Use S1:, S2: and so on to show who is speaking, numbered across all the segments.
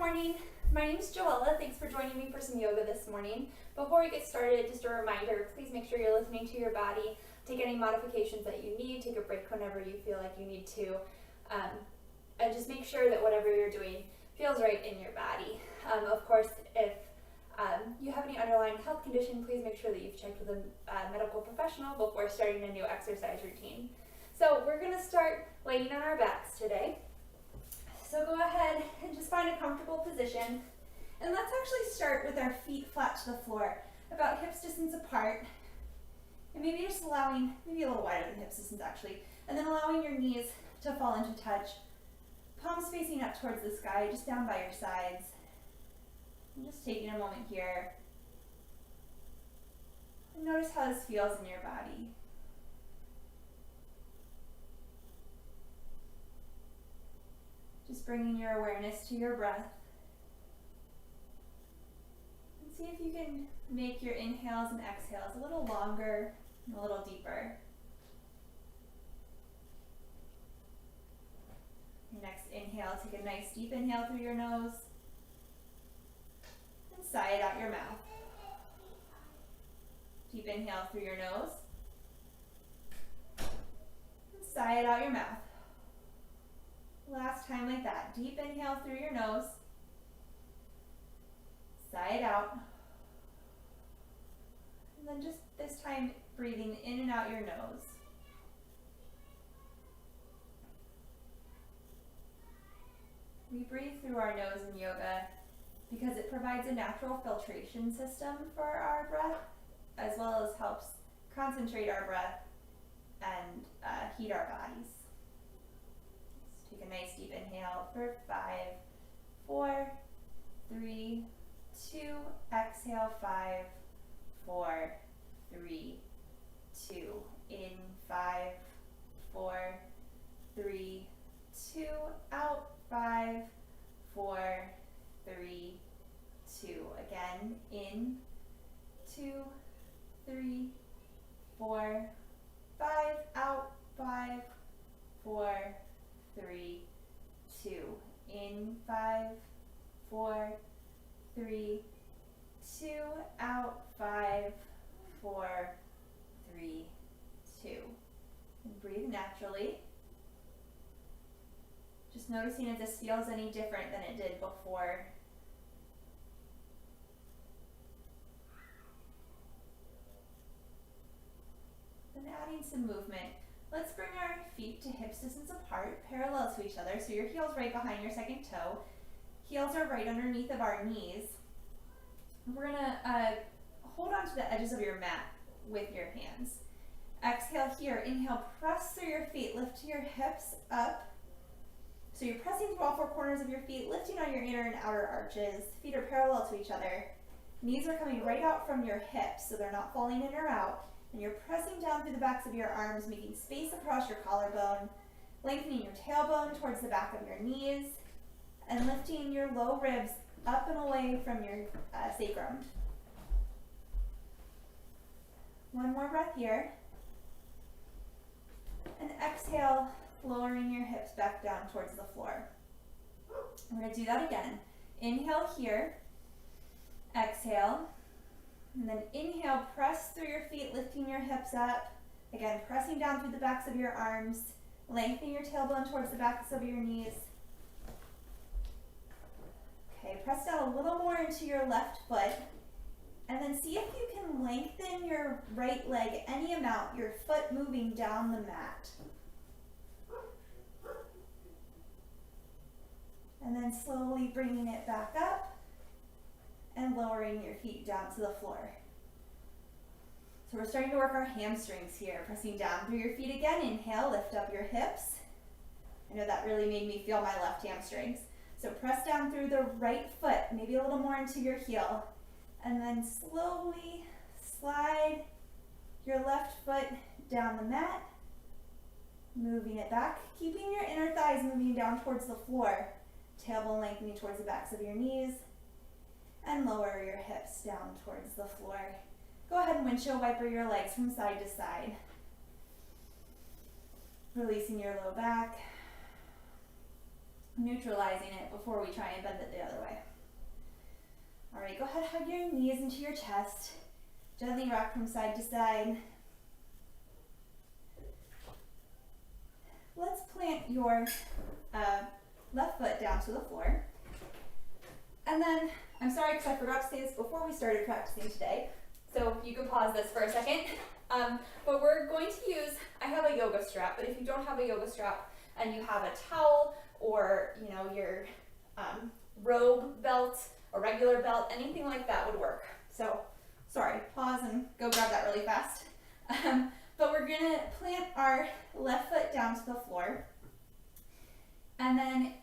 S1: morning. My name is Joella. Thanks for joining me for some yoga this morning. Before we get started, just a reminder, please make sure you're listening to your body. Take any modifications that you need. Take a break whenever you feel like you need to. And just make sure that whatever you're doing feels right in your body. Of course, if you have any underlying health condition, please make sure that you've checked with a medical professional before starting a new exercise routine. So we're going to start laying on our backs today. So go ahead and just find a comfortable position. And let's actually start with our feet flat to the floor, about hips distance apart. And maybe just allowing, maybe a little wider than hips distance actually, and then allowing your knees to fall into touch. Palms facing up towards the sky, just down by your sides. And just taking a moment here. And notice how this feels in your body. Just bringing your awareness to your breath. And see if you can make your inhales and exhales a little longer and a little deeper. Your next inhale, take a nice deep inhale through your nose. And sigh it out your mouth. Deep inhale through your nose. And sigh it out your mouth. Last time like that. Deep inhale through your nose. Sigh it out. And then just this time breathing in and out your nose. We breathe through our nose in yoga because it provides a natural filtration system for our breath, as well as helps concentrate our breath and heat our bodies. Take a nice deep inhale for 5, 4, 3, 2. Exhale 5, 4, 3, 2. In 5, 4, 3, 2. Out 5, 4, 3, 2. Again, in 2, 3, 4, 5. Out 5, 4, 3, 2. In 5, 4, 3, 2. Out 5, 4, 3, 2. And breathe naturally. Just noticing if this feels any different than it did before. Then adding some movement. Let's bring our feet to hips distance apart, parallel to each other. So your heel's right behind your second toe. Heels are right underneath of our knees. We're gonna hold on to the edges of your mat with your hands. Exhale here, inhale, press through your feet, lift your hips up. So you're pressing through all 4 corners of your feet, lifting on your inner and outer arches. Feet are parallel to each other. Knees are coming right out from your hips, so they're not falling in or out. And you're pressing down through the backs of your arms, making space across your collarbone, lengthening your tailbone towards the back of your knees, and lifting your low ribs up and away from your sacrum. One more breath here. And exhale, lowering your hips back down towards the floor. I'm going to do that again. Inhale here. Exhale. And then inhale, press through your feet, lifting your hips up. Again, pressing down through the backs of your arms, lengthening your tailbone towards the backs of your knees. Okay, press down a little more into your left foot. And then see if you can lengthen your right leg any amount, your foot moving down the mat. And then slowly bringing it back up and lowering your feet down to the floor. So we're starting to work our hamstrings here, pressing down through your feet again. Inhale, lift up your hips. I know that really made me feel my left hamstrings. So press down through the right foot, maybe a little more into your heel. And then slowly slide your left foot down the mat, moving it back, keeping your inner thighs moving down towards the floor. Tailbone lengthening towards the backs of your knees, and lower your hips down towards the floor. Go ahead and windshield wiper your legs from side to side. Releasing your low back. neutralizing it before we try and bend it the other way. All right, go ahead, hug your knees into your chest. Gently rock from side to side. Let's plant your left foot down to the floor. And then, I'm sorry because I forgot to say this before we started practicing today, so you can pause this for a second. But we're going to use, I have a yoga strap, but if you don't have a yoga strap and you have a towel or your robe belt, a regular belt, anything like that would work. So, sorry, pause and go grab that really fast. But we're gonna plant our left foot down to the floor and then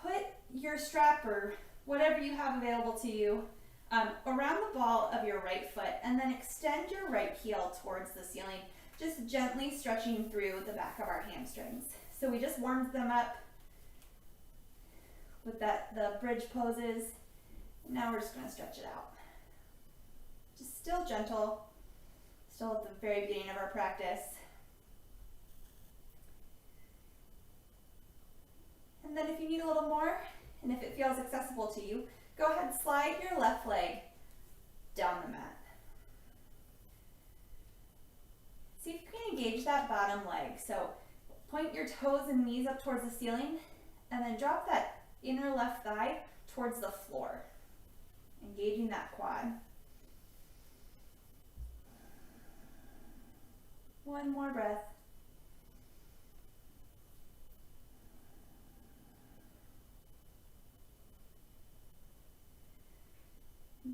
S1: put your strap or whatever you have available to you around the ball of your right foot, and then extend your right heel towards the ceiling, just gently stretching through the back of our hamstrings. So we just warmed them up with the bridge poses. Now we're just going to stretch it out. Just still gentle, still at the very beginning of our practice. And then if you need a little more, and if it feels accessible to you, go ahead and slide your left leg down the mat. See if you can engage that bottom leg. So point your toes and knees up towards the ceiling, and then drop that inner left thigh towards the floor, engaging that quad. One more breath.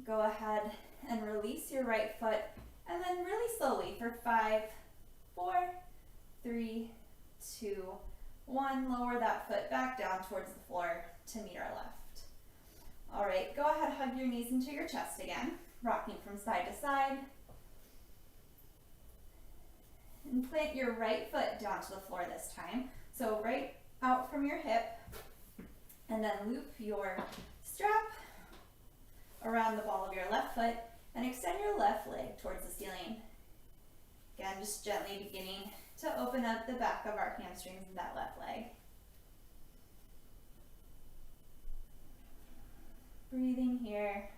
S1: Go ahead and release your right foot, and then really slowly for 5, 4, 3, 2, 1, lower that foot back down towards the floor to meet our left. All right, go ahead, hug your knees into your chest again, rocking from side to side. And plant your right foot down to the floor this time. So right out from your hip, and then loop your strap around the ball of your left foot and extend your left leg towards the ceiling. Again, just gently beginning to open up the back of our hamstrings in that left leg. Breathing here.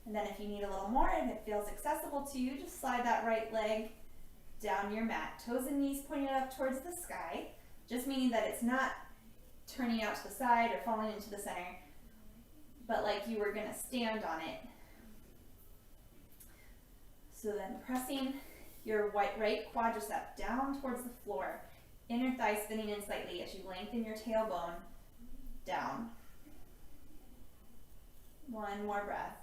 S1: And then if you need a little more and it feels accessible to you, just slide that right leg down your mat. Toes and knees pointed up towards the sky, just meaning that it's not turning out to the side or falling into the center, but like you were gonna stand on it. So then pressing your right quadricep down towards the floor, inner thigh spinning in slightly as you lengthen your tailbone down. One more breath.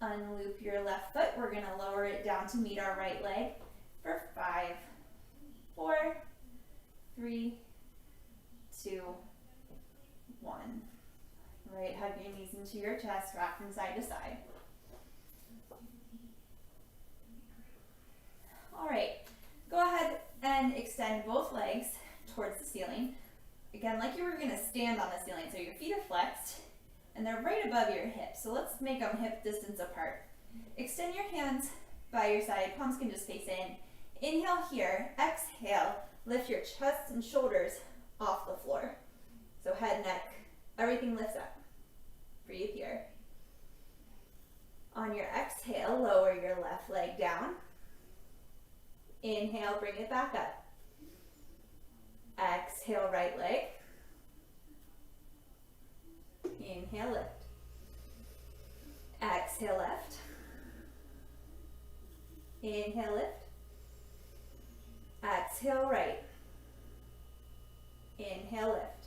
S1: Unloop your left foot. We're gonna lower it down to meet our right leg for 5, 4, 3, 2, 1. Right, hug your knees into your chest, rock from side to side. All right, go ahead and extend both legs towards the ceiling. Again, like you were gonna stand on the ceiling, so your feet are flexed and they're right above your hips. So let's make them hip distance apart. Extend your hands by your side, palms can just face in. Inhale here, exhale, lift your chest and shoulders off the floor. So head, neck, everything lifts up. Breathe here. On your exhale, lower your left leg down. Inhale, bring it back up. Exhale, right leg. Inhale, lift. Exhale, left. Inhale, lift. Exhale, right. Inhale, lift.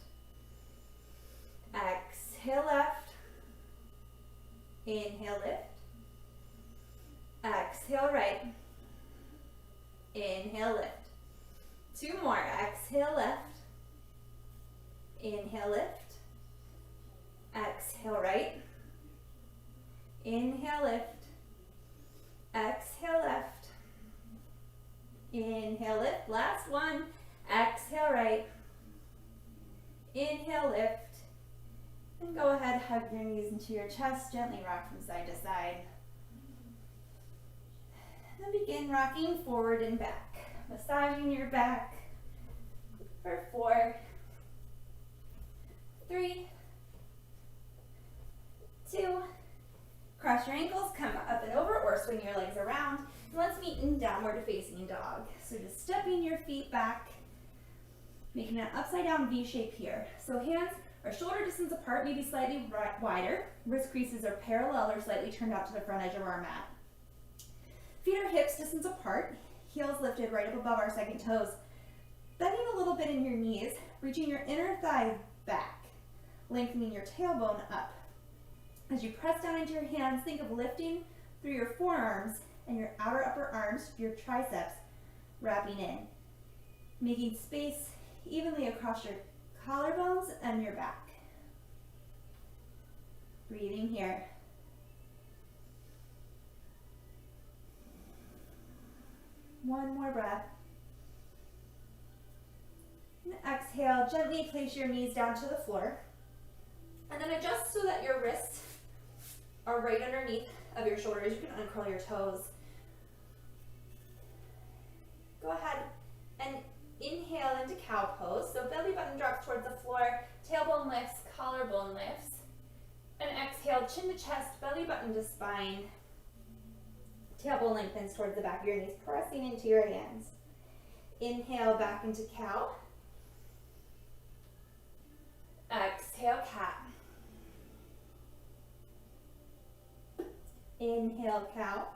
S1: Exhale, left. Inhale, lift. Exhale, right. Inhale, lift. 2 more. Exhale, left. Inhale, lift. Exhale, right. Inhale, lift. Exhale, left. Inhale, lift. Last one. Exhale, right. Inhale, lift. And go ahead, hug your knees into your chest, gently rock from side to side. Then begin rocking forward and back. massaging your back for 4, 3, 2, cross your ankles, come up and over or swing your legs around. And let's meet in downward facing dog. So just stepping your feet back, making an upside down V shape here. So hands are shoulder distance apart, maybe slightly wider. Wrist creases are parallel or slightly turned out to the front edge of our mat. Feet are hips distance apart, heels lifted right up above our second toes. Bending a little bit in your knees, reaching your inner thigh back, lengthening your tailbone up. As you press down into your hands, think of lifting through your forearms and your outer upper arms, your triceps, wrapping in. Making space evenly across your collarbones and your back. Breathing here. One more breath. And exhale, gently place your knees down to the floor. And then adjust so that your wrists are right underneath of your shoulders. You can uncurl your toes. Go ahead and inhale into cow pose. So belly button drops towards the floor, tailbone lifts, collarbone lifts. And exhale, chin to chest, belly button to spine. Tailbone lengthens towards the back of your knees, pressing into your hands. Inhale back into cow. Exhale, cat. Inhale, cow.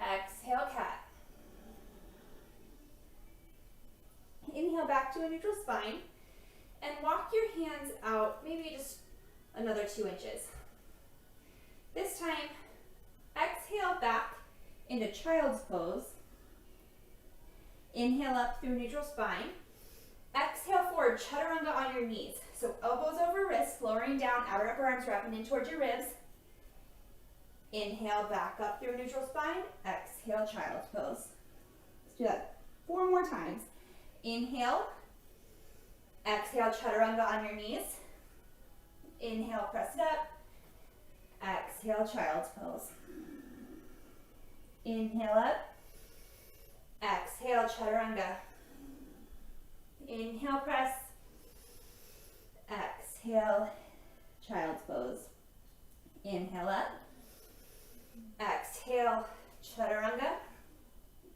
S1: Exhale, cat. Inhale back to a neutral spine and walk your hands out maybe just another 2 inches. This time, exhale back into child's pose. Inhale up through neutral spine. Exhale forward, chaturanga on your knees. So elbows over wrists, lowering down, outer upper arms wrapping in towards your ribs. Inhale back up through neutral spine. Exhale, child's pose. Let's do that 4 more times. Inhale. Exhale, chaturanga on your knees. Inhale, press it up. Exhale, child's pose. Inhale up. Exhale, chaturanga. Inhale, press. Exhale, child's pose. Inhale up. Exhale, chaturanga.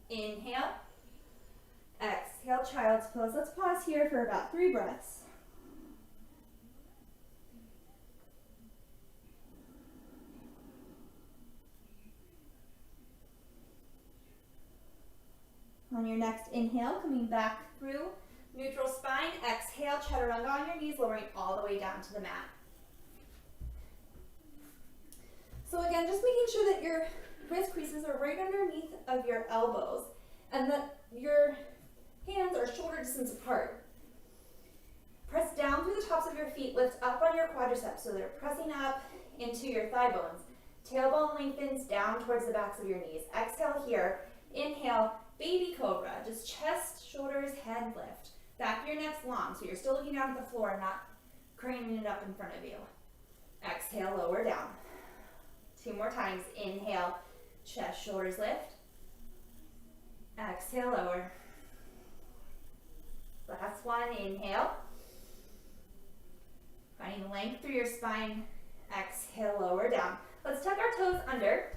S1: Inhale. Exhale, child's pose. Let's pause here for about 3 breaths. On your next inhale, coming back through neutral spine, exhale, chaturanga on your knees, lowering all the way down to the mat. So again, just making sure that your wrist creases are right underneath of your elbows and that your hands are shoulder distance apart. Press down through the tops of your feet, lift up on your quadriceps so they're pressing up into your thigh bones. Tailbone lengthens down towards the backs of your knees. Exhale here, inhale, baby cobra, just chest, shoulders, head lift. Back of your neck's long, so you're still looking down at the floor, not craning it up in front of you. Exhale, lower down. 2 more times. Inhale, chest, shoulders lift. Exhale, lower. Last one, inhale. Finding length through your spine. Exhale, lower down. Let's tuck our toes under.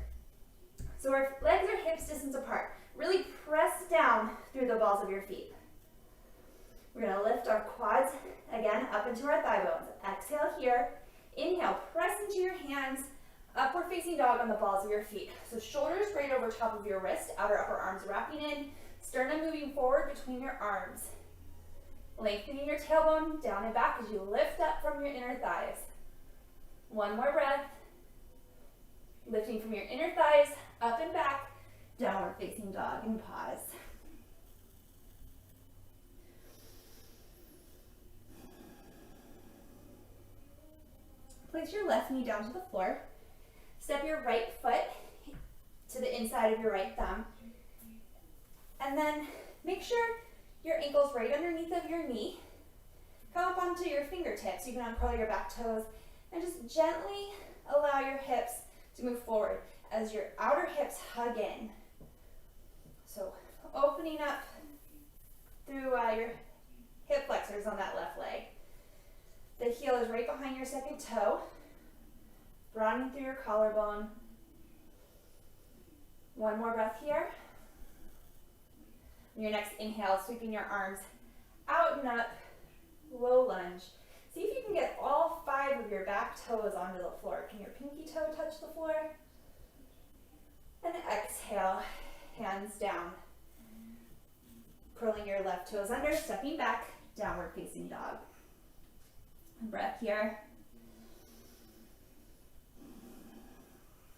S1: So our legs are hips distance apart. Really press down through the balls of your feet. We're going to lift our quads again up into our thigh bones. Exhale here. Inhale, press into your hands. Upward facing dog on the balls of your feet. So shoulders right over top of your wrist, outer upper arms wrapping in, sternum moving forward between your arms. Lengthening your tailbone down and back as you lift up from your inner thighs. 1 more breath. Lifting from your inner thighs, up and back, downward facing dog, and pause. Place your left knee down to the floor. Step your right foot to the inside of your right thumb. And then make sure your ankle's right underneath of your knee. Come up onto your fingertips. You can uncurl your back toes and just gently allow your hips to move forward. as your outer hips hug in. So opening up through your hip flexors on that left leg. The heel is right behind your second toe, broadening through your collarbone. One more breath here. On your next inhale, sweeping your arms out and up, low lunge. See if you can get all 5 of your back toes onto the floor. Can your pinky toe touch the floor? And exhale, hands down. Curling your left toes under, stepping back, downward facing dog. Breath here.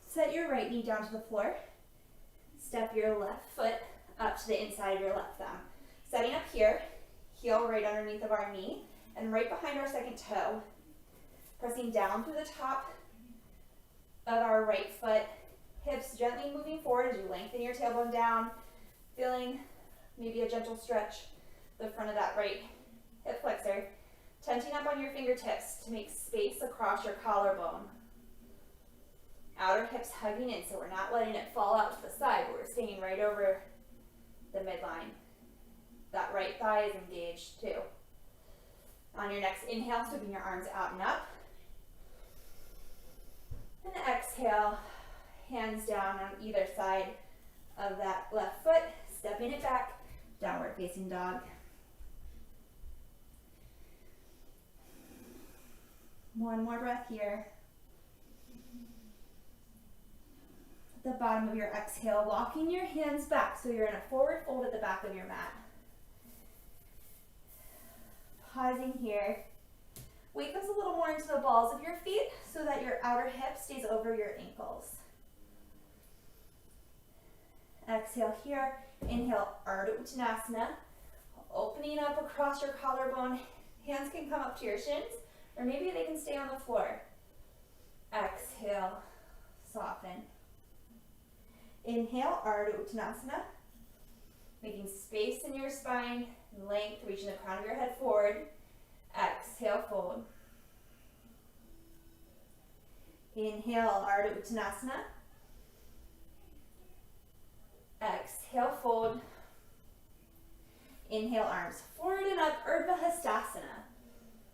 S1: Set your right knee down to the floor. Step your left foot up to the inside of your left thumb. Setting up here, heel right underneath of our knee and right behind our second toe. Pressing down through the top of our right foot. Hips gently moving forward as you lengthen your tailbone down. Feeling maybe a gentle stretch the front of that right hip flexor. Tenting up on your fingertips to make space across your collarbone. Outer hips hugging in, so we're not letting it fall out to the side, but we're staying right over the midline. That right thigh is engaged too. On your next inhale, sweeping your arms out and up. And exhale, hands down on either side of that left foot, stepping it back, downward facing dog. One more breath here. At the bottom of your exhale, walking your hands back so you're in a forward fold at the back of your mat. Pausing here. Weight comes a little more into the balls of your feet so that your outer hip stays over your ankles. Exhale here. Inhale, Ardha Uttanasana. Opening up across your collarbone. Hands can come up to your shins, or maybe they can stay on the floor. Exhale, soften. Inhale, Ardha Uttanasana. Making space in your spine, length, reaching the crown of your head forward. Exhale, fold. Inhale, Ardha Uttanasana. Exhale, fold. Inhale, arms forward and up, Badaknasana.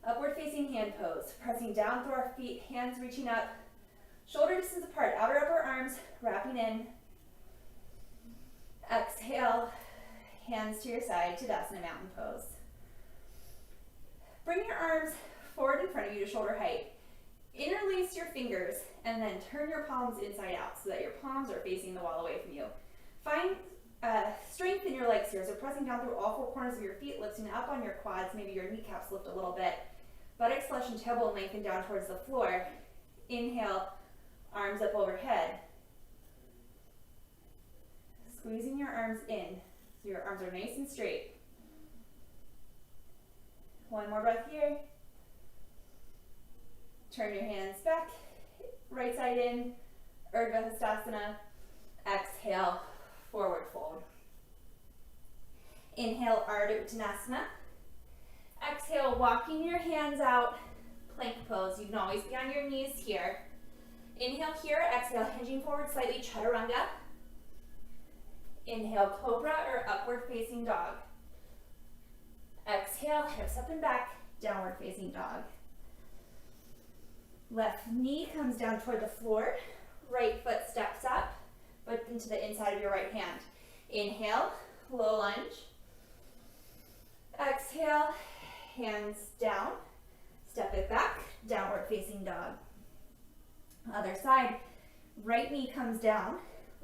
S1: Upward facing hand pose, pressing down through our feet, hands reaching up, shoulder distance apart, outer upper arms wrapping in. Exhale, hands to your side, Tadasana mountain pose. Bring your arms forward in front of you to shoulder height. Interlace your fingers and then turn your palms inside out so that your palms are facing the wall away from you. Find strength in your legs here, so pressing down through all 4 corners of your feet, lifting up on your quads, maybe your kneecaps lift a little bit. Buttocks flush and tailbone lengthen down towards the floor. Inhale, arms up overhead. Squeezing your arms in so your arms are nice and straight. One more breath here. Turn your hands back, right side in, Badaknasana. Exhale, forward fold. Inhale, Ardha Uttanasana. Exhale, walking your hands out, plank pose. You can always be on your knees here. Inhale here, exhale, hinging forward slightly, Chaturanga. Inhale, Cobra or upward facing dog. Exhale, hips up and back, downward facing dog. Left knee comes down toward the floor, right foot steps up, but into the inside of your right hand. Inhale, low lunge. Exhale, hands down, step it back, downward facing dog. Other side, right knee comes down,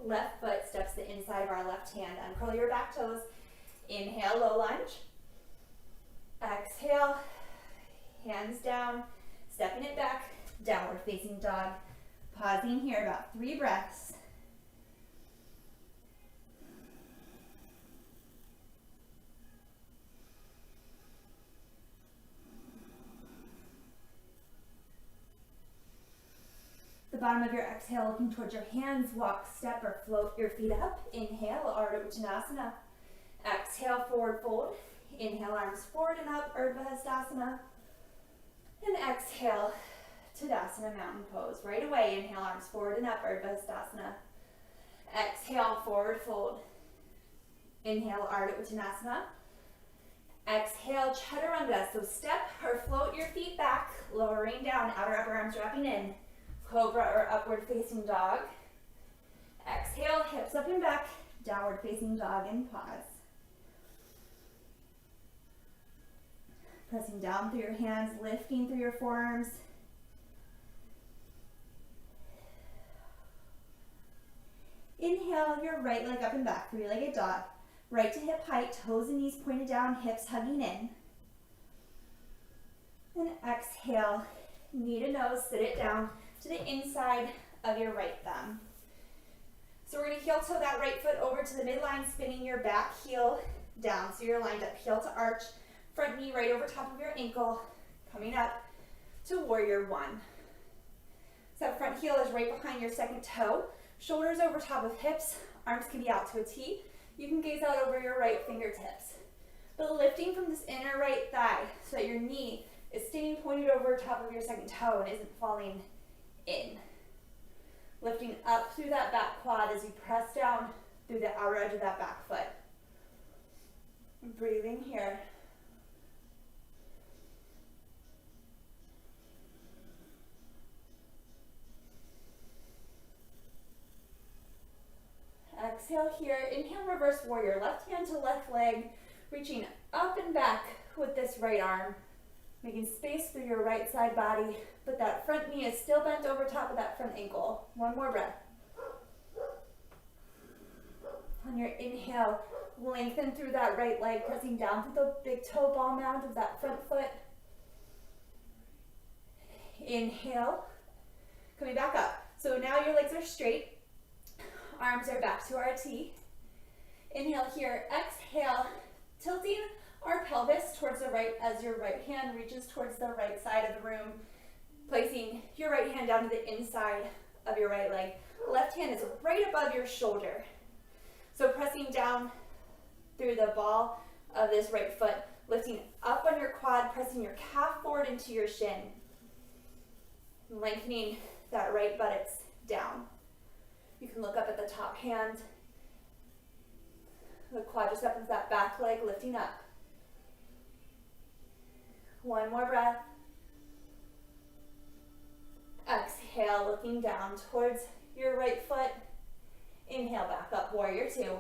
S1: left foot steps the inside of our left hand. Uncurl your back toes. Inhale, low lunge. Exhale, hands down, stepping it back, downward facing dog. Pausing here, about 3 breaths. The bottom of your exhale, looking towards your hands, walk, step, or float your feet up. Inhale, Ardha Uttanasana. Exhale, forward fold. Inhale, arms forward and up, Badaknasana. And exhale, Tadasana mountain pose. Right away, inhale, arms forward and up, Badaknasana. Inhale, forward fold. Inhale, Ardha Uttanasana. Exhale, Chaturanga. So step or float your feet back, lowering down, outer upper arms wrapping in. Cobra or upward facing dog. Exhale, hips up and back, downward facing dog and pause. Pressing down through your hands, lifting through your forearms. Inhale, your right leg up and back, three-legged dog. Right to hip height, toes and knees pointed down, hips hugging in. And exhale, knee to nose, sit it down to the inside of your right thumb. So we're going to heel toe that right foot over to the midline, spinning your back heel down. So you're lined up heel to arch, front knee right over top of your ankle, coming up to warrior one. So that front heel is right behind your second toe, shoulders over top of hips, arms can be out to a T. You can gaze out over your right fingertips. But lifting from this inner right thigh so that your knee is staying pointed over top of your second toe and isn't falling in. Lifting up through that back quad as you press down through the outer edge of that back foot. Breathing here. Exhale here. Inhale, reverse warrior. Left hand to left leg, reaching up and back with this right arm. Making space through your right side body, but that front knee is still bent over top of that front ankle. One more breath. On your inhale, lengthen through that right leg, pressing down through the big toe ball mound of that front foot. Inhale, coming back up. So now your legs are straight, arms are back to our T. Inhale here, exhale, tilting our pelvis towards the right as your right hand reaches towards the right side of the room, placing your right hand down to the inside of your right leg. Left hand is right above your shoulder. So pressing down through the ball of this right foot, lifting up on your quad, pressing your calf forward into your shin, lengthening that right buttocks down. You can look up at the top hand, the quadricep of that back leg lifting up. One more breath. Exhale, looking down towards your right foot. Inhale, back up, warrior two.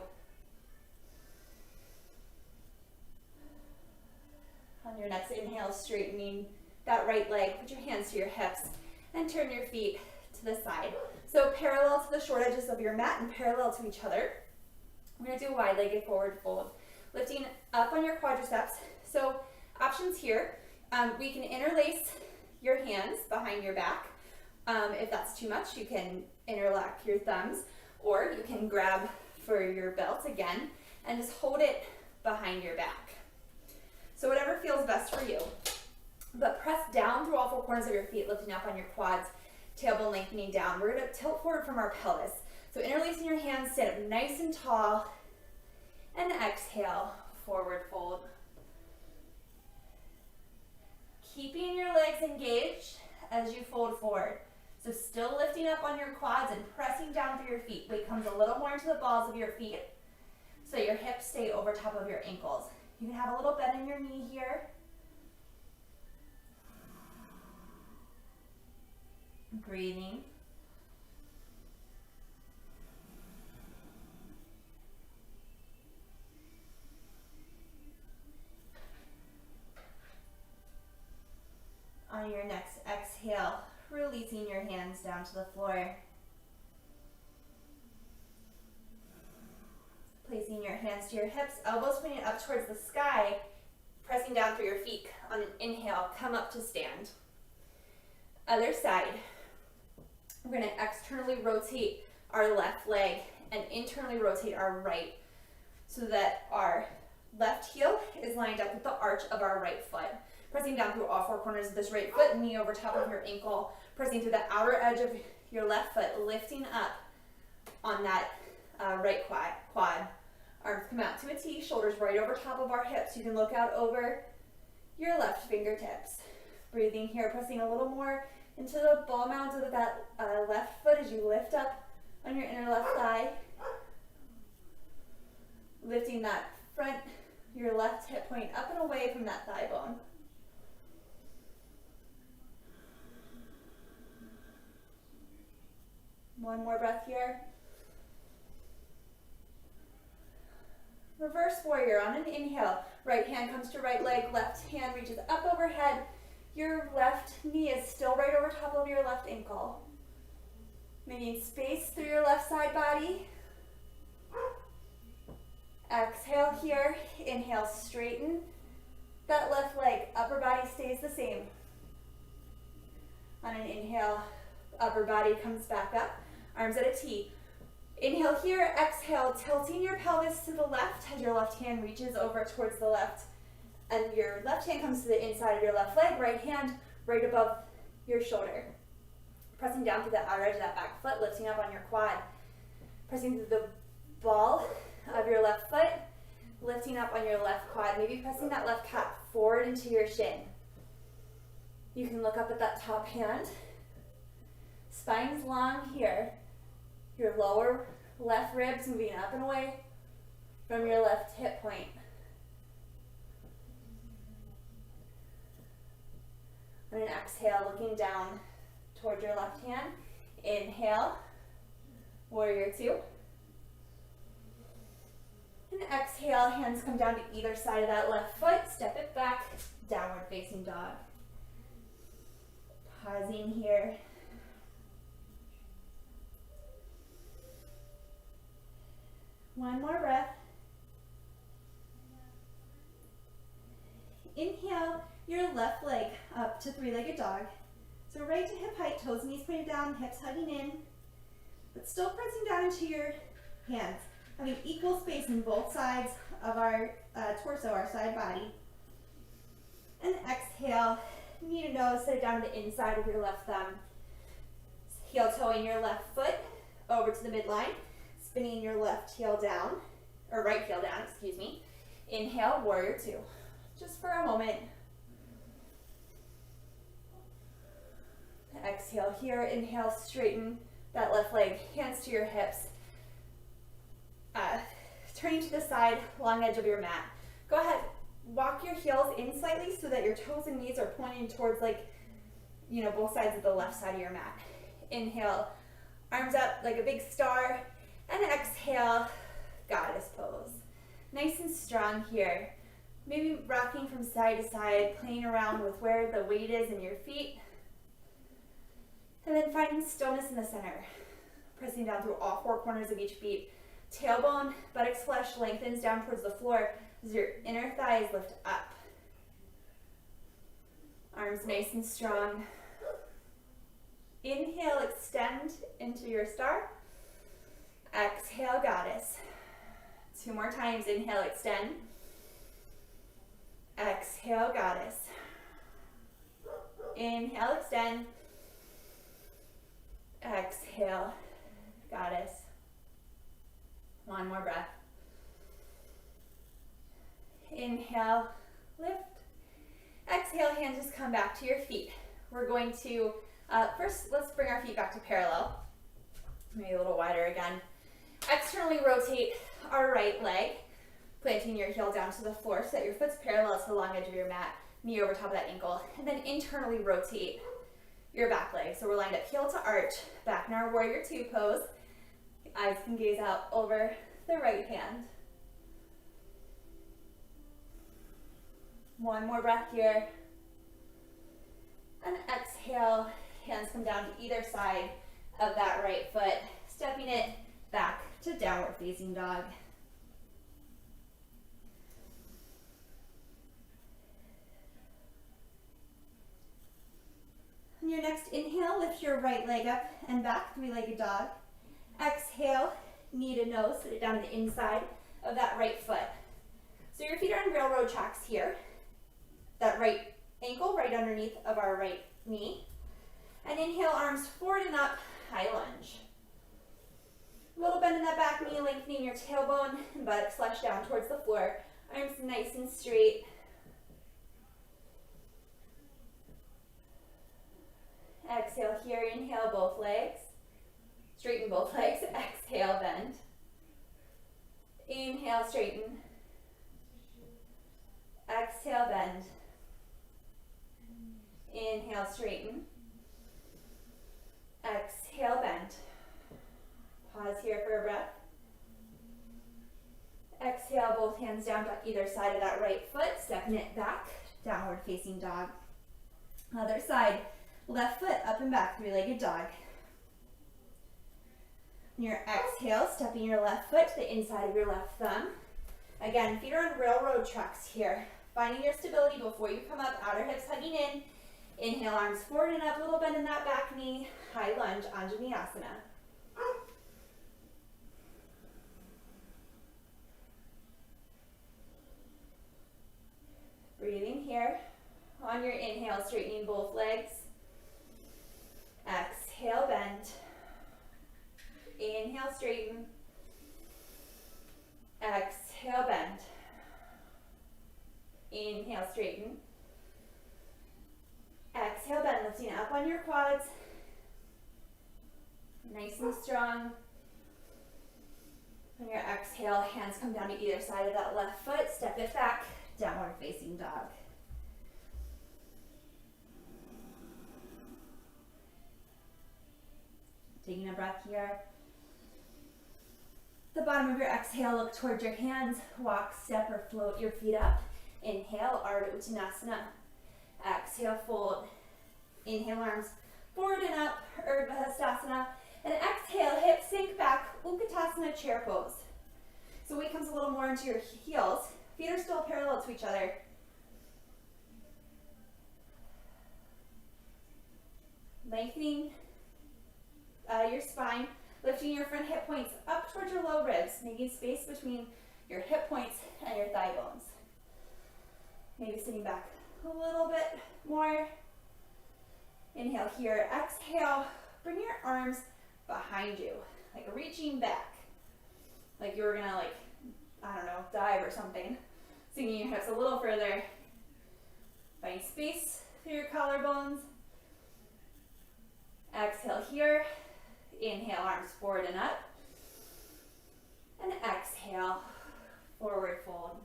S1: On your next inhale, straightening that right leg, put your hands to your hips and turn your feet to the side. So parallel to the short edges of your mat and parallel to each other. We're going to do wide-legged forward fold. Lifting up on your quadriceps. So options here. We can interlace your hands behind your back. If that's too much, you can interlock your thumbs, or you can grab for your belt again and just hold it behind your back. So whatever feels best for you. But press down through all four corners of your feet, lifting up on your quads, tailbone lengthening down. We're going to tilt forward from our pelvis. So interlacing your hands, stand up nice and tall, and exhale, forward fold. Keeping your legs engaged as you fold forward. So still lifting up on your quads and pressing down through your feet. Weight comes a little more into the balls of your feet so your hips stay over top of your ankles. You can have a little bend in your knee here. Breathing. On your next exhale, releasing your hands down to the floor. Placing your hands to your hips, elbows pointing up towards the sky, pressing down through your feet. On an inhale, come up to stand. Other side. We're going to externally rotate our left leg and internally rotate our right so that our left heel is lined up with the arch of our right foot. Pressing down through all four corners of this right foot, knee over top of your ankle, pressing through the outer edge of your left foot, lifting up on that right quad. Arms come out to a T, shoulders right over top of our hips. You can look out over your left fingertips. Breathing here, pressing a little more into the ball mound of that left foot as you lift up on your inner left thigh. pressing that front, your left hip point up and away from that thigh bone. One more breath here. Reverse warrior on an inhale. Right hand comes to right leg, left hand reaches up overhead. Your left knee is still right over top of your left ankle. Making space through your left side body. Exhale here. Inhale, straighten. That left leg, upper body stays the same. On an inhale, upper body comes back up. Arms at a T. Inhale here, exhale, tilting your pelvis to the left as your left hand reaches over towards the left. And your left hand comes to the inside of your left leg, right hand right above your shoulder. Pressing down through the outer edge of that back foot, lifting up on your quad. Pressing through the ball of your left foot, lifting up on your left quad. Maybe pressing that left calf forward into your shin. You can look up at that top hand. Spine's long here. Your lower left ribs moving up and away from your left hip point. On an exhale, looking down toward your left hand. Inhale, warrior two. And exhale, hands come down to either side of that left foot. Step it back, downward facing dog. Pausing here. One more breath. Inhale your left leg up to three-legged dog. So right to hip height, toes and knees pointed down, hips hugging in, but still pressing down into your hands, having equal space in both sides of our torso, our side body. And exhale, knee to nose, set it down to the inside of your left thumb. Heel toeing your left foot over to the midline. Spinning your left heel down, or right heel down, excuse me. Inhale, warrior two. Just for a moment. Exhale here, inhale, straighten that left leg, hands to your hips. Turning to the side, long edge of your mat. Go ahead, walk your heels in slightly so that your toes and knees are pointing towards both sides of the left side of your mat. Inhale, arms up like a big star. And exhale, goddess pose. Nice and strong here. Maybe rocking from side to side, playing around with where the weight is in your feet. And then finding stillness in the center. Pressing down through all four corners of each feet. Tailbone, buttocks flesh lengthens down towards the floor as your inner thighs lift up. Arms nice and strong. Inhale, extend into your star. Exhale, goddess. Two more times. Inhale, extend. Exhale, goddess. Inhale, extend. Exhale, goddess. One more breath. Inhale, lift. Exhale, hands just come back to your feet. We're going to, first let's bring our feet back to parallel. Maybe a little wider again. Externally rotate our right leg, planting your heel down to the floor so that your foot's parallel to the long edge of your mat, knee over top of that ankle. And then internally rotate your back leg. So we're lined up heel to arch, back in our warrior two pose. Eyes can gaze out over the right hand. One more breath here. And exhale, hands come down to either side of that right foot, stepping it back to downward facing dog. On your next inhale, lift your right leg up and back, three-legged dog. Exhale, knee to nose, sit it down to the inside of that right foot. So your feet are on railroad tracks here. That right ankle right underneath of our right knee. And inhale, arms forward and up, high lunge. A little bend in that back knee, lengthening your tailbone and buttocks flesh down towards the floor. Arms nice and straight. Exhale here, inhale both legs. Straighten both legs, exhale, bend. Inhale, straighten. Exhale, bend. Inhale, straighten. Exhale, bend. Pause here for a breath. Exhale, both hands down to either side of that right foot, stepping it back, downward facing dog. Other side, left foot up and back, three-legged dog. On your exhale, stepping your left foot to the inside of your left thumb. Again, feet are on railroad tracks here. Finding your stability before you come up, outer hips hugging in. Inhale, arms forward and up, little bend in that back knee. High lunge, Anjaneyasana. Breathing here. On your inhale, straightening both legs. Exhale, bend. Inhale, straighten. Exhale, bend. Inhale, straighten. Exhale, bend, lifting up on your quads. Nice and strong. On your exhale, hands come down to either side of that left foot. Step it back, downward facing dog. Taking a breath here. The bottom of your exhale, look towards your hands. Walk, step, or float your feet up. Inhale, Ardha Uttanasana. Exhale, fold. Inhale, arms forward and up, Urdhva Hastasana. And exhale, hips sink back, Utkatasana, chair pose. So weight comes a little more into your heels. Feet are still parallel to each other. Lengthening your spine, lifting your front hip points up towards your low ribs, making space between your hip points and your thigh bones. Maybe sitting back a little bit more. Inhale here, exhale, bring your arms behind you, like reaching back. Like you were gonna dive or something. Sinking your hips a little further. Finding space through your collarbones. Exhale here. Inhale, arms forward and up. And exhale, forward fold.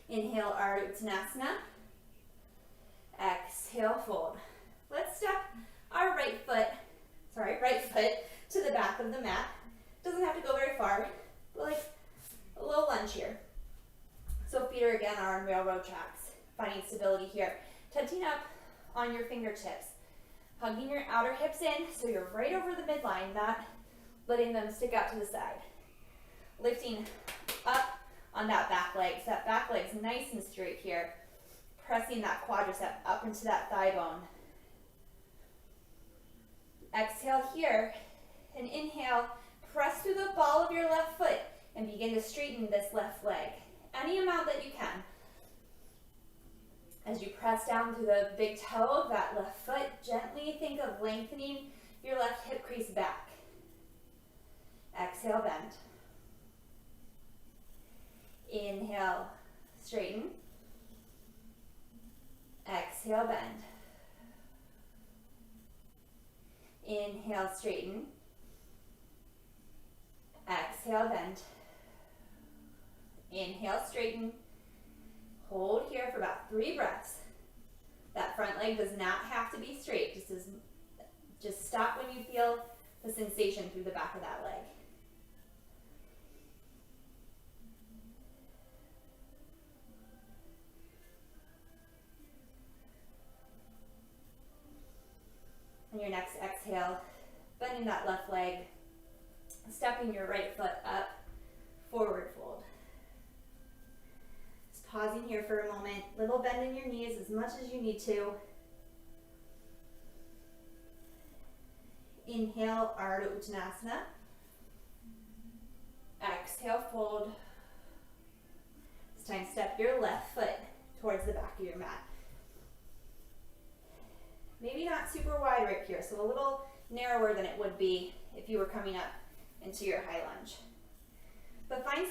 S1: Inhale, Ardha Uttanasana. Exhale, fold. Let's step our right foot to the back of the mat. Doesn't have to go very far, but like a low lunge here. So feet are again on railroad tracks. Finding stability here. Touching up on your fingertips. Hugging your outer hips in so you're right over the midline, not letting them stick out to the side. Lifting up on that back leg. So that back leg's nice and straight here. Pressing that quadricep up into that thigh bone. Exhale here and inhale. Press through the ball of your left foot and begin to straighten this left leg. Any amount that you can. As you press down through the big toe of that left foot, gently think of lengthening your left hip crease back. Exhale, bend. Inhale, straighten. Exhale, bend. Inhale, straighten. Exhale, bend. Inhale, straighten. Hold here for about 3 breaths. That front leg does not have to be straight. Just stop when you feel the sensation through the back of that leg. On your next exhale, bending that left leg, stepping your right foot up, forward fold. Just pausing here for a moment, little bend in your knees as much as you need to. Inhale, Ardha Uttanasana. Exhale, fold. This time step your left foot towards the back of your mat. Maybe not super wide right here, so a little narrower than it would be if you were coming up into your high lunge. But find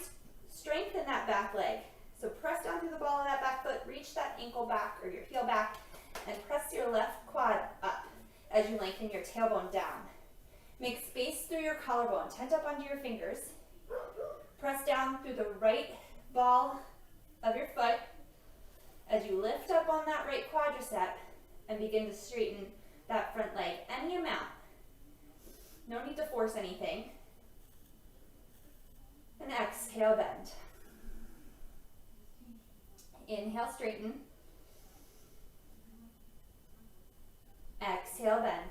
S1: strength in that back leg. So press down through the ball of that back foot, reach that ankle back or your heel back, and press your left quad up as you lengthen your tailbone down. Make space through your collarbone, tent up onto your fingers. Press down through the right ball of your foot, and begin to straighten that front leg any amount. No need to force anything. And exhale, bend. Inhale, straighten. Exhale, bend.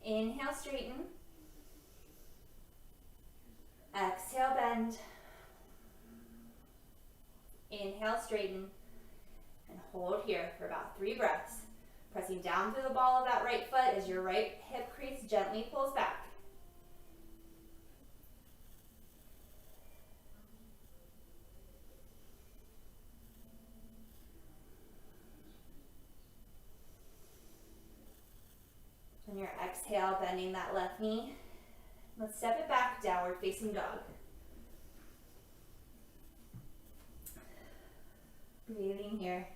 S1: Inhale, straighten. Exhale, bend. Inhale, straighten. And hold here for about 3 breaths. Pressing down through the ball of that right foot as your right hip crease gently pulls back. On your exhale, bending that left knee. Let's step it back, downward facing dog. Breathing here.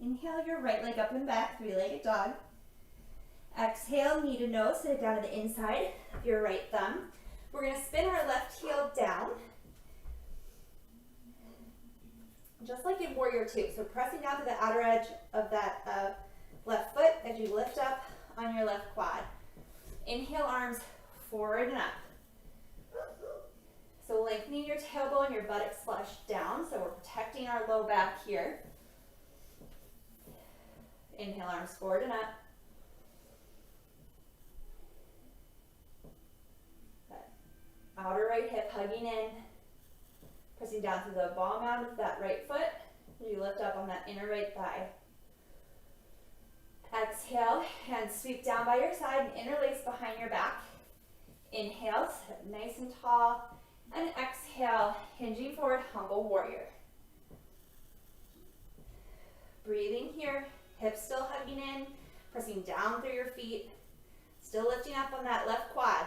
S1: Inhale your right leg up and back, 3-legged dog. Exhale, knee to nose, sit it down to the inside of your right thumb. We're going to spin our left heel down, just like in Warrior Two. So pressing down to the outer edge of that left foot as you lift up on your left quad. Inhale, arms forward and up. So lengthening your tailbone, your buttocks flush down, so we're protecting our low back here. Inhale, arms forward and up. That outer right hip hugging in, pressing down to the ball mound of that right foot as you lift up on that inner right thigh. Exhale, hands sweep down by your side and interlace behind your back. Inhale, sit up nice and tall. And exhale, hinging forward, humble warrior. Breathing here, hips still hugging in, pressing down through your feet, still lifting up on that left quad.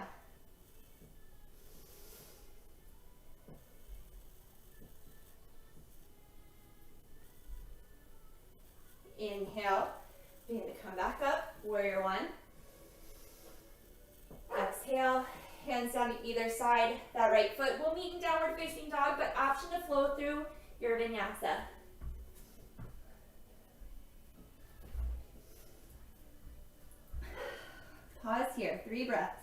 S1: Inhale, begin to come back up, warrior one. Exhale, hands down to either side. That right foot will meet in downward facing dog, but option to flow through your vinyasa. Pause here, 3 breaths.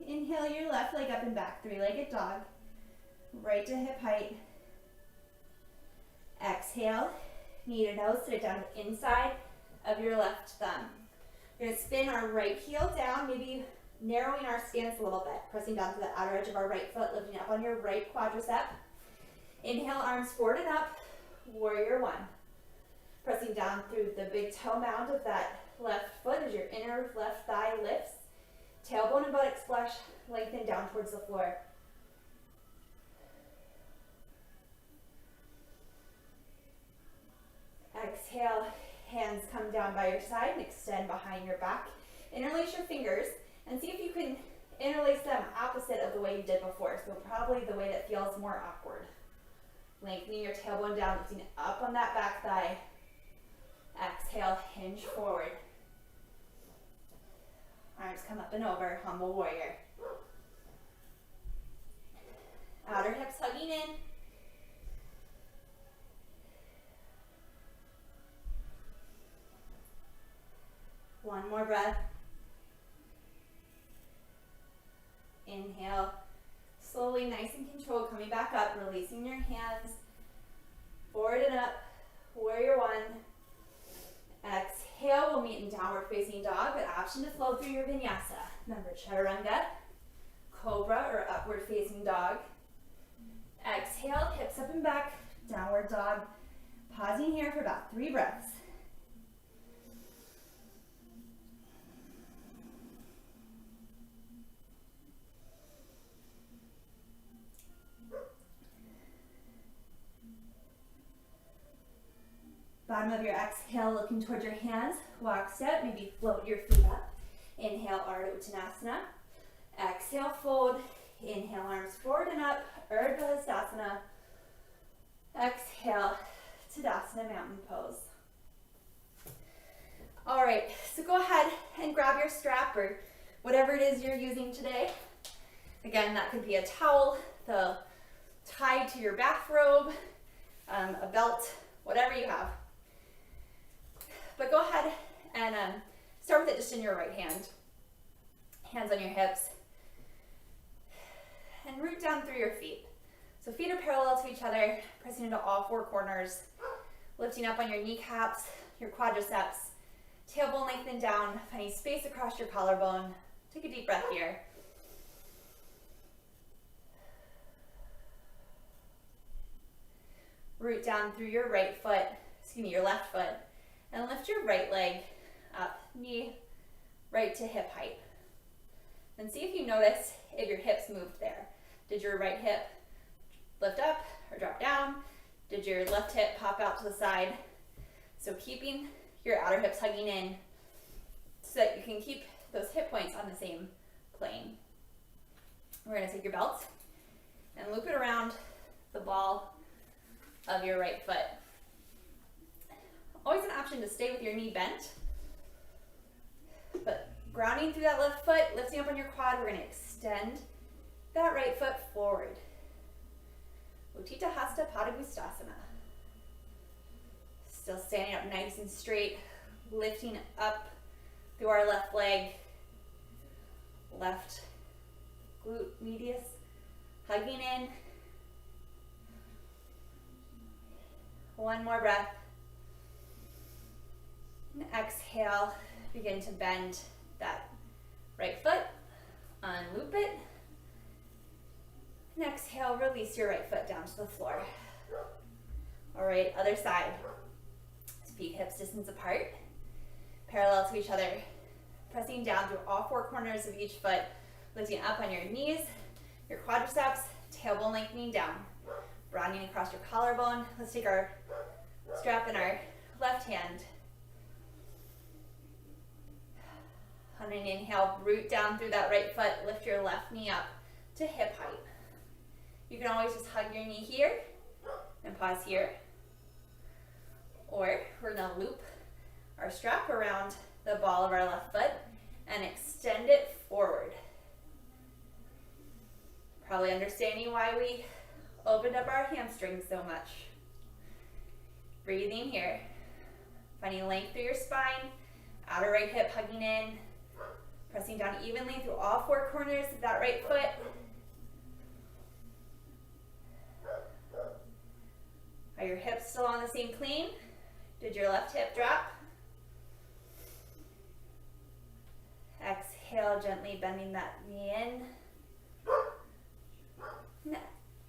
S1: Inhale your left leg up and back, 3-legged dog, right to hip height. Exhale, knee to nose, sit it down to the inside of your left thumb. We're going to spin our right heel down, maybe narrowing our stance a little bit, pressing down to the outer edge of our right foot, lifting up on your right quadricep. Inhale, arms forward and up, warrior one. Pressing down through the big toe mound of that left foot as your inner left thigh lifts. Tailbone and buttocks flush, lengthen down towards the floor. Exhale, hands come down by your side and extend behind your back. Interlace your fingers and see if you can interlace them opposite of the way you did before. So probably the way that feels more awkward. Lengthening your tailbone down, lifting it up on that back thigh. Exhale, hinge forward. Arms come up and over, humble warrior. Outer hips hugging in. One more breath. Inhale. Slowly, nice and controlled, coming back up, releasing your hands. Forward and up, warrior one. Exhale, we'll meet in downward facing dog, but option to flow through your vinyasa. Remember, chaturanga, cobra or upward facing dog. Exhale, hips up and back, downward dog. Pausing here for about 3 breaths. Bottom of your exhale, looking towards your hands. Walk step, maybe float your feet up. Inhale, Ardha Uttanasana. Exhale, fold. Inhale, arms forward and up, Badaknasana. Exhale, Tadasana, mountain pose. All right, so go ahead and grab your strap or whatever it is you're using today. Again, that could be a towel, the tied to your bathrobe, a belt, whatever you have. But go ahead and start with it just in your right hand. Hands on your hips. And root down through your feet. So feet are parallel to each other, pressing into all four corners, lifting up on your kneecaps, your quadriceps, tailbone lengthened down, finding space across your collarbone. Take a deep breath here. Root down through your your left foot, and lift your right leg up, knee right to hip height. And see if you notice if your hips moved there. Did your right hip lift up or drop down? Did your left hip pop out to the side? So keeping your outer hips hugging in so that you can keep those hip points on the same plane. We're going to take your belt and loop it around the ball of your right foot. Always an option to stay with your knee bent, but grounding through that left foot, lifting up on your quad, we're going to extend that right foot forward. Utthita Badaknasana. Still standing up nice and straight, lifting up through our left leg, left glute medius, hugging in. One more breath. And exhale, begin to bend that right foot, unloop it. And exhale, release your right foot down to the floor. All right, other side. Feet hips distance apart, parallel to each other. Pressing down through all four corners of each foot, lifting up on your knees, your quadriceps, tailbone lengthening down, broadening across your collarbone. Let's take our strap in our left hand. On an inhale, root down through that right foot, lift your left knee up to hip height. You can always just hug your knee here and pause here. Or we're going to loop our strap around the ball of our left foot and extend it forward. Probably understanding why we opened up our hamstrings so much. Breathing here. Finding length through your spine, outer right hip hugging in, pressing down evenly through all four corners of that right foot. Are your hips still on the same plane? Did your left hip drop? Exhale, gently bending that knee in.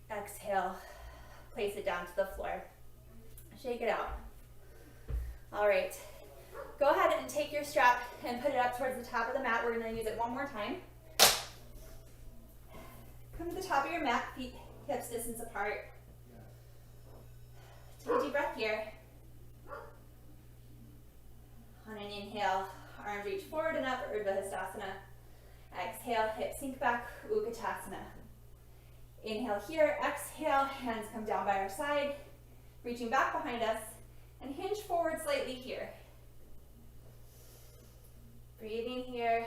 S1: Exhale, place it down to the floor. Shake it out. All right, go ahead and take your strap and put it up towards the top of the mat. We're going to use it one more time. Come to the top of your mat, feet hips distance apart. Take a deep breath here. On an inhale, arms reach forward and up, Badaknasana. Exhale, hips sink back, Utthita. Inhale here, exhale, hands come down by our side, reaching back behind us, and hinge forward slightly here. Breathing here,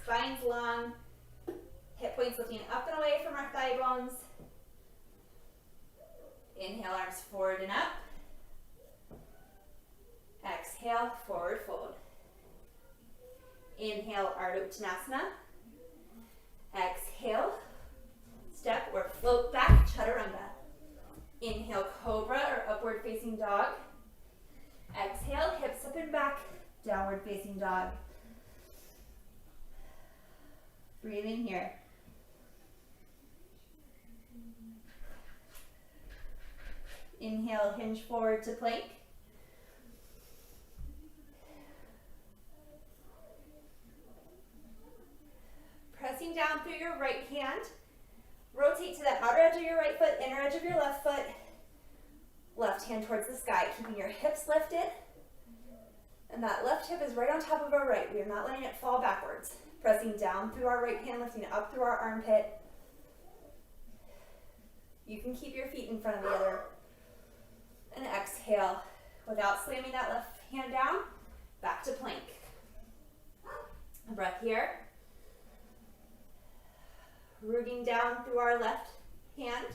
S1: spine's long, hip points lifting up and away from our thigh bones. Inhale, arms forward and up. Exhale, forward fold. Inhale, Ardha Uttanasana. Exhale, step or float back, Chaturanga. Inhale, Cobra or upward facing dog. Exhale, hips up and back, downward facing dog. Breathe in here. Inhale, hinge forward to plank. Pressing down through your right hand. Rotate to the outer edge of your right foot, inner edge of your left foot. Left hand towards the sky, keeping your hips lifted. And that left hip is right on top of our right. We are not letting it fall backwards. Pressing down through our right hand, lifting it up through our armpit. You can keep your feet in front of the other. And exhale without slamming that left hand down. Back to plank. A breath here. Rooting down through our left hand.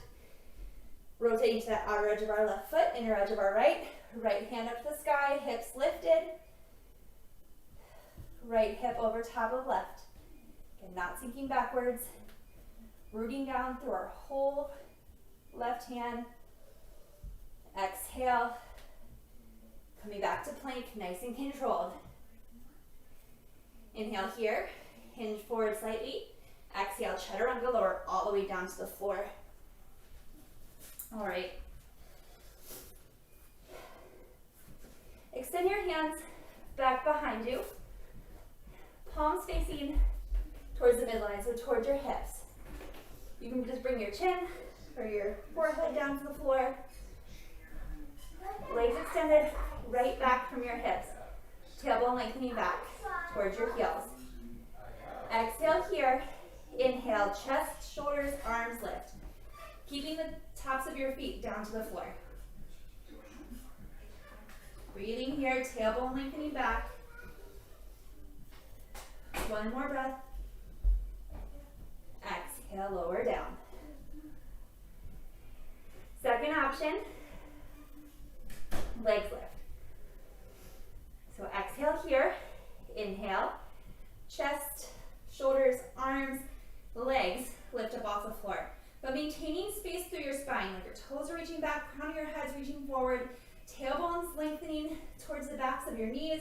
S1: Rotating to that outer edge of our left foot, inner edge of our right. Right hand up to the sky, hips lifted. Right hip over top of left. Again, not sinking backwards. Rooting down through our whole left hand. Exhale. Coming back to plank, nice and controlled. Inhale here, hinge forward slightly. Exhale, chaturanga, lower all the way down to the floor. All right. Extend your hands back behind you. Palms facing towards the midline, so towards your hips. You can just bring your chin or your forehead down to the floor. Legs extended right back from your hips. Tailbone lengthening back towards your heels. Exhale here. Inhale, chest, shoulders, arms lift. Keeping the tops of your feet down to the floor. Breathing here, tailbone lengthening back. One more breath. Exhale, lower down. Second option, legs lift. So exhale here, inhale, chest, shoulders, arms, legs lift up off the floor. But maintaining space through your spine, like your toes are reaching back, crown of your head's reaching forward, tailbones lengthening towards the backs of your knees,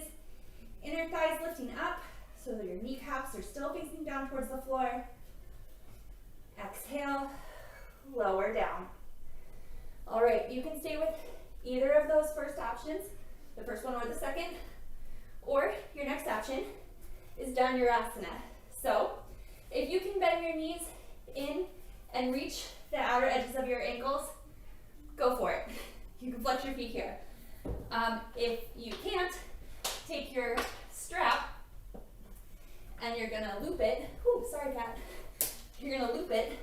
S1: inner thighs lifting up so that your kneecaps are still facing down towards the floor. Exhale, lower down. All right, you can stay with either of those first options, the first one or the second, or your next option is Dhanurasana. So if you can bend your knees in and reach the outer edges of your ankles, go for it. You can flex your feet here. If you can't, take your strap and you're gonna loop it. Ooh, sorry, cat. You're gonna loop it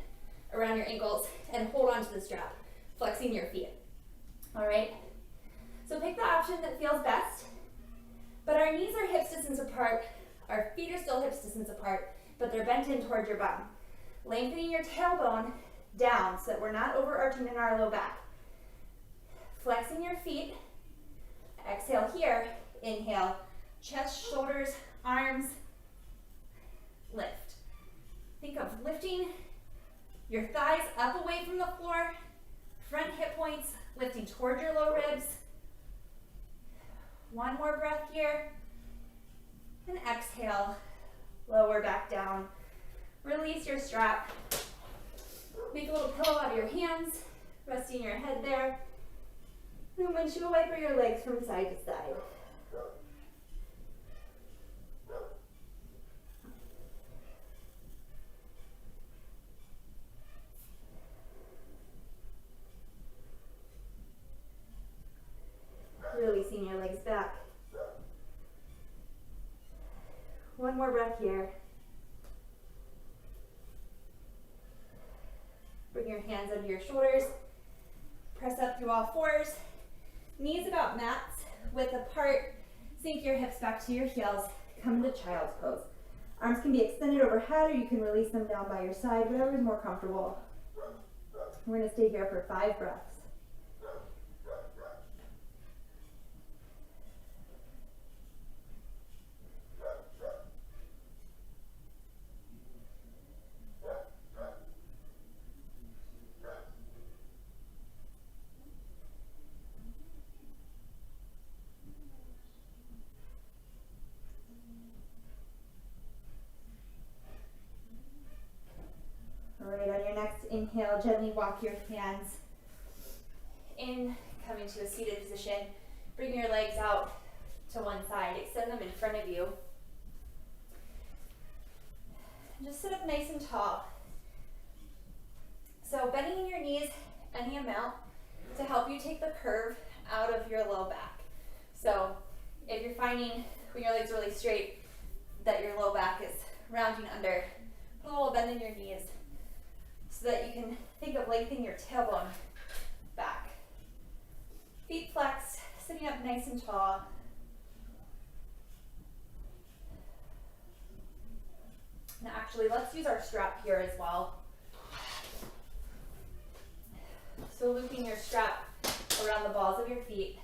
S1: around your ankles and hold on to the strap, flexing your feet. All right? So pick the option that feels best, but our knees are hips distance apart, our feet are still hips distance apart, but they're bent in towards your bum. Lengthening your tailbone down so that we're not overarching in our low back. Flexing your feet. Exhale here. Inhale. Chest, shoulders, arms. Lift. Think of lifting your thighs up away from the floor. Front hip points lifting toward your low ribs. One more breath here. And exhale. Lower back down. Release your strap. Make a little pillow out of your hands, resting your head there. And windshield wiper your legs from side to side. Releasing your legs back. One more breath here. Bring your hands under your shoulders. Press up through all fours. Knees about mats, width apart. Sink your hips back to your heels. Come into child's pose. Arms can be extended overhead or you can release them down by your side, whatever is more comfortable. We're going to stay here for 5 breaths. Inhale, gently walk your hands in, come into a seated position. Bring your legs out to one side, extend them in front of you. Just sit up nice and tall. So bending your knees any amount to help you take the curve out of your low back. So if you're finding when your legs are really straight that your low back is rounding under, put a little bend in your knees. so that you can think of lengthening your tailbone back. Feet flexed, sitting up nice and tall. And actually, let's use our strap here as well. So looping your strap around the balls of your feet.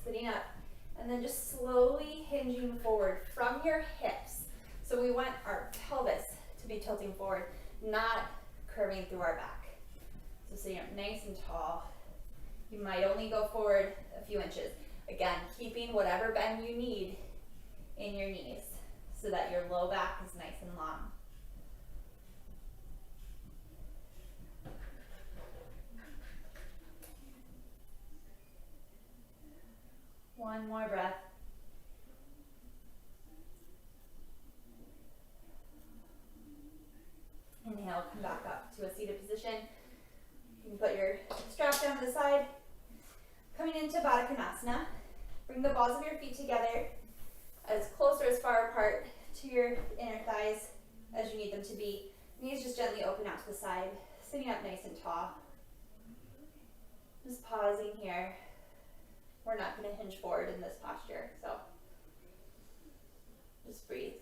S1: Sitting up. And then just slowly hinging forward from your hips. So we want our pelvis to be tilting forward, not curving through our back. So sitting up nice and tall. You might only go forward a few inches. Again, keeping whatever bend you need in your knees so that your low back is nice and long. One more breath. Inhale, come back up to a seated position. You can put your strap down to the side. Coming into Badaknasana. Bring the balls of your feet together as close or as far apart to your inner thighs as you need them to be. Knees just gently open out to the side. Sitting up nice and tall. Just pausing here. We're not going to hinge forward in this posture, so just breathe.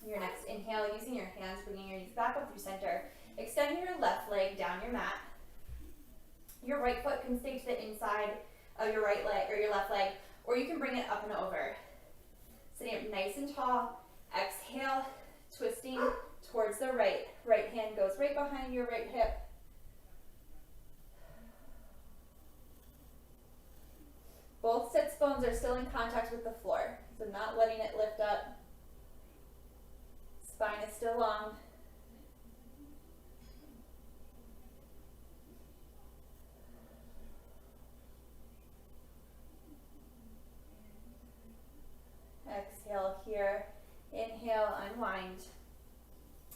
S1: Your next inhale, using your hands, bringing your knees back up through center. Extend your left leg down your mat. Your right foot can stay to the inside of your right leg or your left leg, or you can bring it up and over. Sitting up nice and tall. Exhale, twisting towards the right. Right hand goes right behind your right hip. Both sits bones are still in contact with the floor, so not letting it lift up. Spine is still long. Exhale here. Inhale, unwind.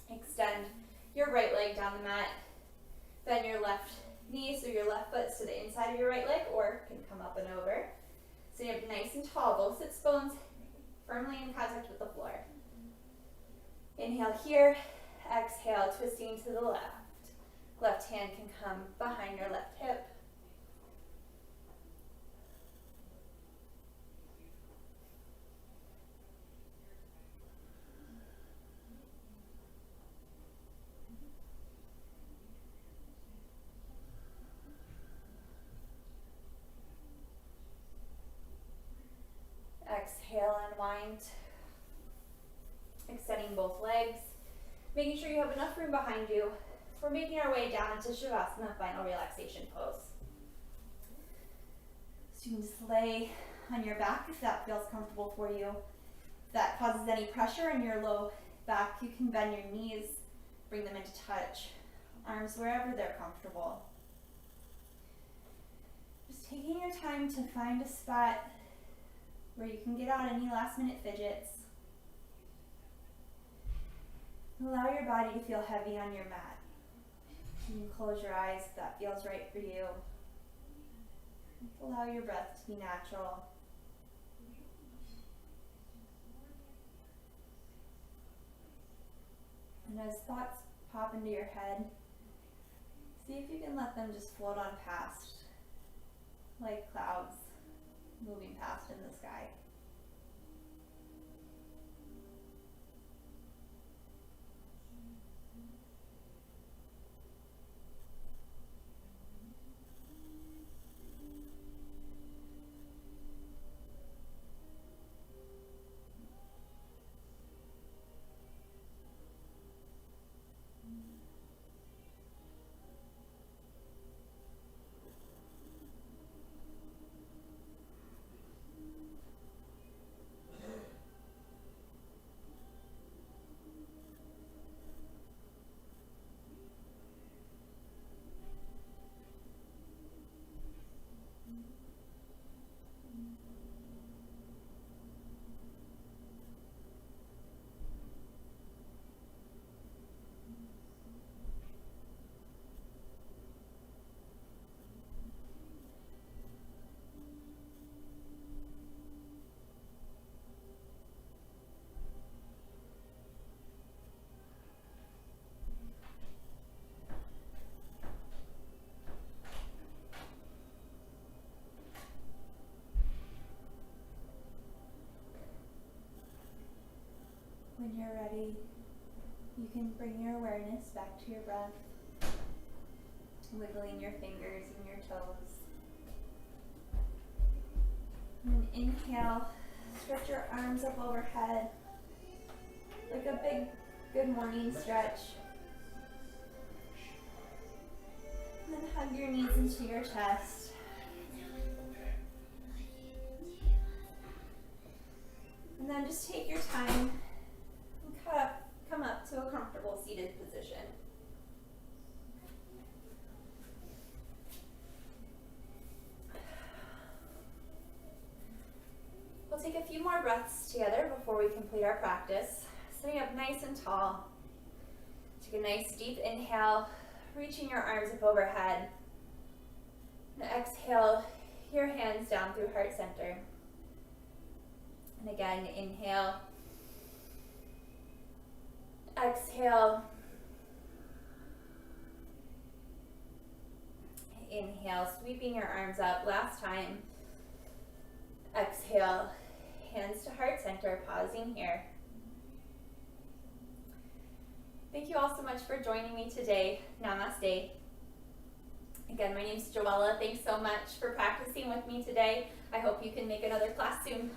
S1: Extend your right leg down the mat. Bend your left knee so your left foot's to the inside of your right leg, or can come up and over. Sitting up nice and tall, both sits bones firmly in contact with the floor. Inhale here. Exhale, twisting to the left. Left hand can come behind your left hip. Exhale, unwind. Extending both legs. Making sure you have enough room behind you. We're making our way down into Shavasana, final relaxation pose. So you can just lay on your back if that feels comfortable for you. If that causes any pressure in your low back, you can bend your knees, bring them into touch. Arms wherever they're comfortable. Just taking your time to find a spot where you can get out any last minute fidgets. Allow your body to feel heavy on your mat. You can close your eyes if that feels right for you. Allow your breath to be natural. And as thoughts pop into your head, see if you can let them just float on past, like clouds moving past in the sky. you're ready, you can bring your awareness back to your breath, wiggling your fingers and your toes. And inhale, stretch your arms up overhead, like a big good morning stretch. And then hug your knees into your chest. And then just take your time and come up to a comfortable seated position. We'll take a few more breaths together before we complete our practice. Sitting up nice and tall. Take a nice deep inhale, reaching your arms up overhead. And exhale, your hands down through heart center. And again, inhale. Exhale. Inhale, sweeping your arms up. Last time. Exhale, hands to heart center, pausing here. Thank you all so much for joining me today. Namaste. Again, my name is Joella. Thanks so much for practicing with me today. I hope you can make another class soon.